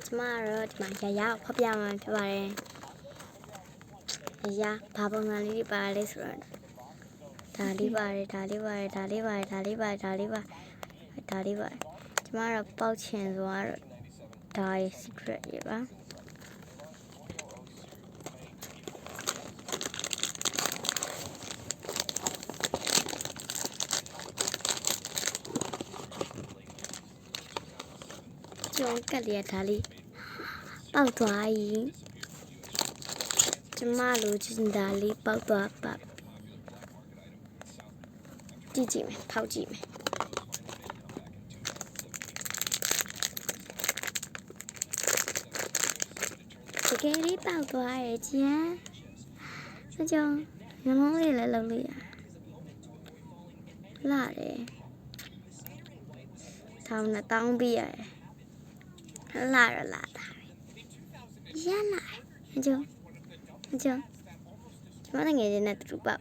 tomorrow ဒီမှာရဖောက်ပြမှာဖြစ်ပါတယ်ရဘာပုံစံလေးပါလဲဆိုတော့ဒါလေးပါတယ်ကျမတော့ပေါက်ချင်ဆိုတော့ဒါရဲ့ secret ရပါကျုံကက်ရဒါလေးပေါက်သွားရင်ကျမလိုချင်တာလေးပေါက်သွားပါကြည့်မယ်ဖောက်ကြည့်မယ်တကယ်လေးပေါက်သွားရဲ့ကျန်စကြုံနှလုံးလေးလည်းလုံးလေးရလာတယ်ထောင်းနဲ့တောင်းပြရတယ်လာတာရလာအကျုံကျမငယ်ချင်းနဲ့တူပါ